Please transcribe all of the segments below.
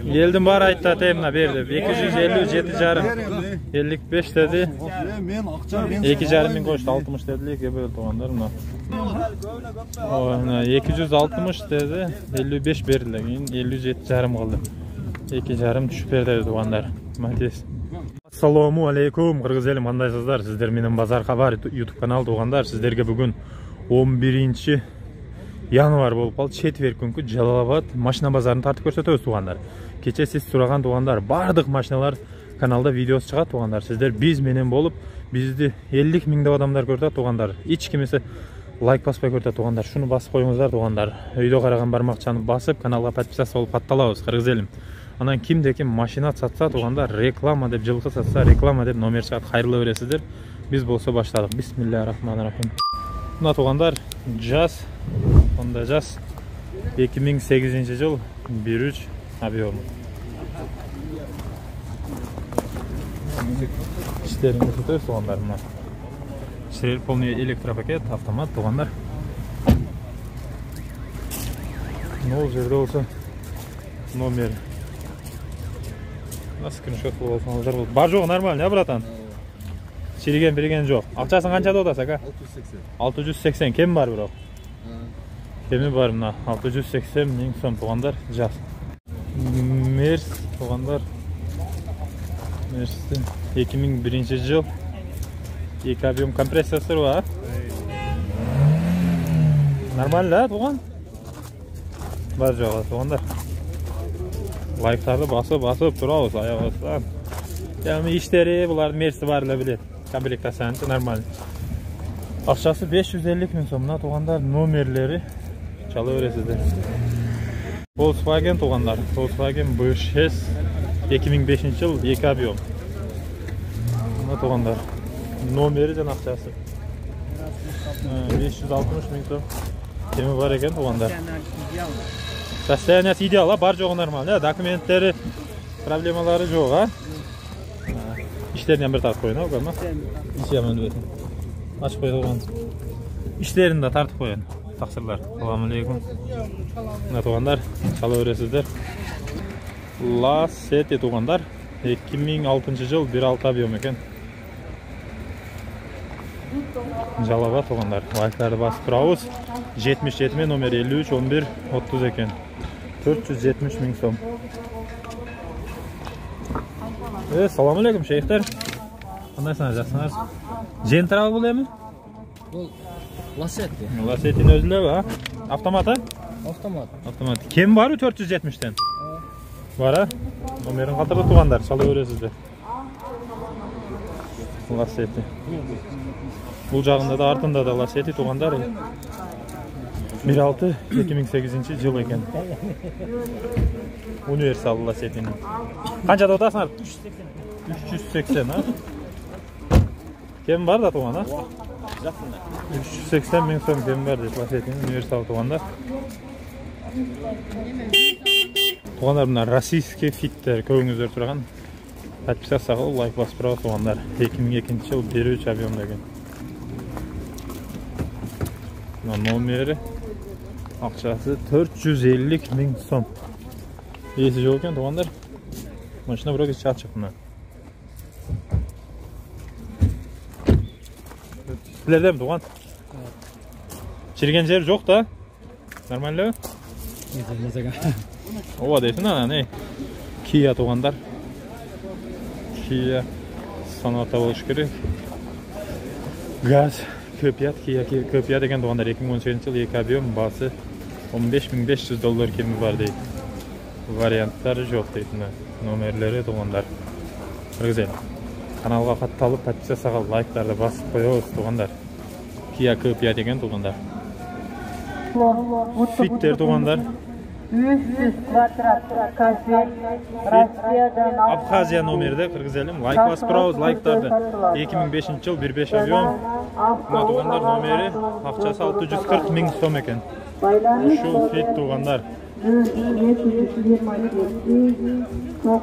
Елдің бар айтты атайымына берді. 257,5 55 dedi. 2,5 min koştu. 60 dedi. Gebel doğanlar mı? 260 dedi. 55 verildi. 57,5 kaldı. 2,5 düşüp verdi doğanlar. Matiz. Assalamu alaikum. Kırgız elim kandaysızlar. Sizler menin Bazar Habar YouTube kanal doğanlar. Sizlerge bugün 11 yanvar болып қалды. Четверг күнкү Жалалабад машина базарын тартып көрсөтөбүз тугандар. Кече сиз сураган тугандар, бардык машиналар каналда видеосы чыгат тугандар. Сиздер биз менен болуп, бизди 50 миңдеп адамдар көрүп тугандар. Эч кимисе лайк баспай көрүп тугандар. Шуну басып коюңуздар тугандар. Үйдө караган бармакчаны басып, каналга подписаться болуп катталабыз, кыргыз элим. Анан кимде ким машина сатса тугандар, реклама деп жылкы сатса, реклама деп номер чыгат, кайрылы бересиздер. Биз болсо баштадык. Бисмиллахиррахманиррахим. Мына тугандар, жаз Honda Jazz 2008 жыл 1.3 объем. İşlerini tutuyor soğanlar bunlar. İşleri полный электропакет, автомат тугандар. Ne olacak da olsa номер. Nasıl скриншот кылып алсаңыздар болот. Бар жок нормально, ya братан? Çirigen birigen жок. Акчасын канчада отасак, а? 680. Кем бар бирок? Kemi var mı? 680 min son tuğanlar Jazz. Mers tuğanlar Mers'in 2001 yıl 2 объем kompresiyası var. Normal la tuğan. Var joğa tuğanlar. Like'larda basıp durabız ayağımızdan. Yani işleri bular Mers'i varla bilet. Komplektasyonu normal. Akçası 550 min somuna tuğanlar nomerleri çalı öğresizdir. Volkswagen tuğanlar. Volkswagen B6 2005 yıl 2 объем. Buna tuğanlar. Nomeri can akçası. 560 min som. Kemi var eken tuğanlar. Состояниясы ideal ha. Bar joğu normal. Dokumentleri problemaları joğu ha. İşlerini bir tartıp koyun ha. İş yaman ödüyorsun. Açıp koyun. İşlerini de tartıp koyun. Taksirler. Selamünaleyküm. Ne tuğanlar? Çalı öğresizler. Lacetti tuğanlar. 2006 yıl 1.6 объем eken. Жалалабад туғандар. Лайктарды басып тұрабыз. 77 номер 53 11 30 екен. 470 min сом. Selamünaleyküm şeyhler. Qandayсыңар, жақсыңар? Gentrav бұл емі? Бұл Lacetti. Lacetti'nin özüyle var. Avtomat ha? Avtomat. Kim var 470'ten? Var ha? Nomerin katırda tuğanlar. Çalı öğresizde. Lacetti. Bu жағында da артында da Lacetti tuğanlar. 1.6 2008 yıl eken. Universal Lacetti'nin. Qanchada otasыңар? 380 ha? Kim var da tuğan ha? 380 min som kemi var deyip Lacetti'nin universal tuğanlar. Tuğanlar bunlar Российский fitter көңүздөр турган. Подписаться кылып, лайк басып турабыз туғандар. 2002 yıl 1.3 объем деген. Номери акчасы 450 min som. Esi жок экен туғандар. Машина бирок ичи ачык мына. Sizlerde mi tuğan? Çirgen yer yok da. Normalde mi? Ova deysin ha ne? Kia tuğanlar. Kia sanata oluş gerek. Gaz köpiyat Kia köpiyat eken tuğanlar 2018 yıl 2 объем bası $15.500 kemi var deyip. Variantları yok deyip. Nomerleri tuğanlar. Güzel. Kanalga kattalıp подписаться кылып, лайктарды басып коебуз тугандар. Kia köpiyat eken tuğanlar. Fitter tuğanlar. 300 kvadrat kafe Abxaziya nomerde Kırgız elim. Like basıp turabız, like'larda 2005 yıl 1.5 объем. Buna tuğanlar nomeri akçası 640 min som eken. Şu fit tuğanlar.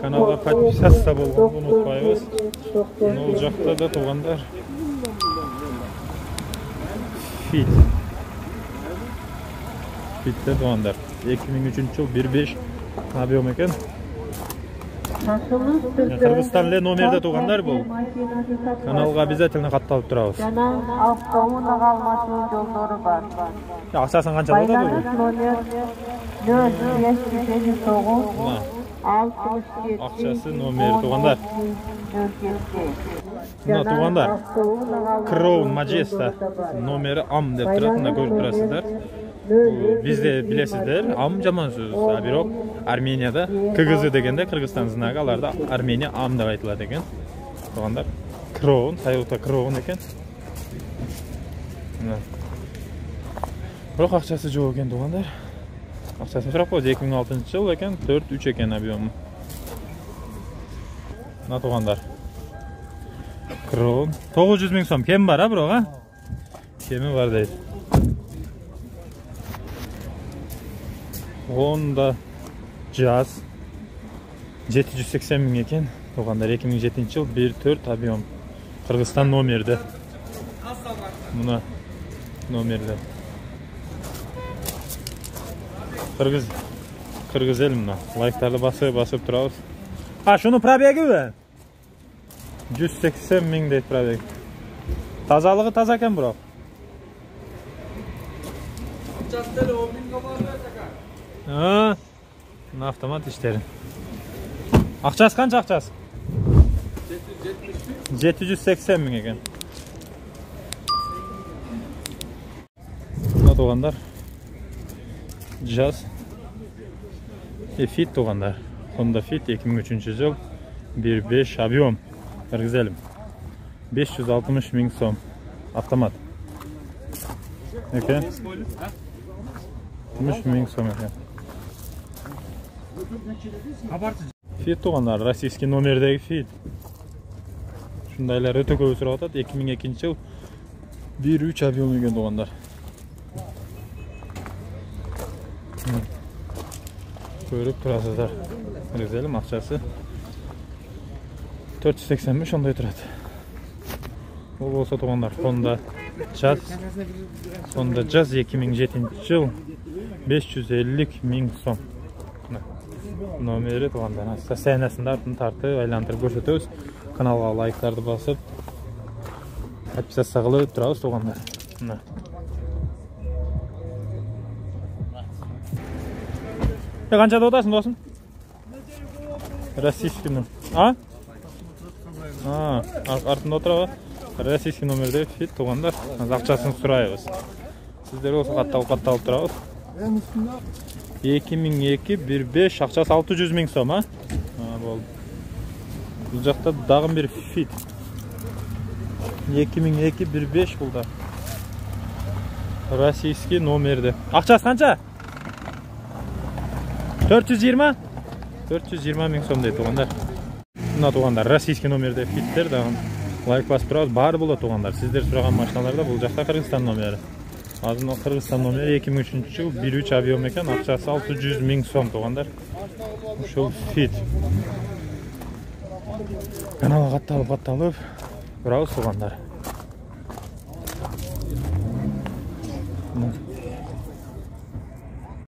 Kanalga подписаться болуп unutmayız. Ne olacakta da tuğanlar. Fitte tuğanlar. 2003 yıl 1.5 объем eken. Ташылыш түрдө Кыргызстан эле номерде туугандар бул. Каналга обязательно катталып турабыз. жана автоунага алмашуу жолдору бар. Акчасын канча болду бул? Номер 4-5-9 Акчасы номери туугандар. Мына туугандар. Crown Majesta номери ам деп турат, мына көрүп турасыздар. Бизде билесиздер, ам жаман сөз. А бирок Арменияда КГЗ дегенде Кыргызстан знагы, аларда Армения ам деп айтылат экен. Туугандар, Crown, Toyota Crown экен. Бирок акчасы жок экен туугандар. Акчасын сурап койду, 2006-жыл экен, 4-3 экен объему. Мына туугандар. Crown 900 миң сом кем бар, а бирок, а? Кеми бар дейт. Honda Jazz 780 миң экен. Туугандар, 2007-жыл 1.4 объем. Кыргызстан номерде. Мына номерде. Кыргыз ел мына. Лайктарды басып турабыз. А, шуну пробегиби? 180 миң дейт пробег. Тазалыгы таза экен бирок. Мына автомат иштерин. Акчасы канча акчасы? 780 миң экен. Мына туугандар. Jazz Fit туугандар. Honda Fit 2003-жыл 1.5 объем. Кыргыз элим. 560 миң сом. Автомат. Экен. 60 миң сом экен. Fit туугандар, российский номердеги Fit. Шундайлар өтө көп сурап атат. 2002-жыл 1.3 объем экен туугандар. Көрүп турасыздар. Кыргыз элим, акчасы 485 ондай турат. Бул болсо туугандар, Honda Jazz 2007-жыл 550 миң сом. Номери туугандар. Сценасында артын тартып, айлантырып көрсөтөбүз. Каналга лайктарды басып, подписация кылып турабыз туугандар. Мына. Канча деп атасың, досым? Российский номер. А? Артында отурабы? Российский номерде Fit туугандар. Акчасын сурайбыз. Сиздер болсо катталып турабыз. 2002 1.5 акчасы 600 миң сом, а? Болду. Бул жакта дагы бир Fit. 2002 1.5 бул да. Российский номерде. Акчасы канча? 420 миң сом дейт туугандар. Мына туугандар, российский номерде Fittер да лайк басып турабыз. Баары болот туугандар. Сиздер сураган машиналарда бул жакта Кыргызстан номери. Азыр Кыргызстан номери 2003-жыл 1.3 объем экен, акчасы 600 миң сом туугандар. Ушул Fit. Каналга катталып турабыз туугандар.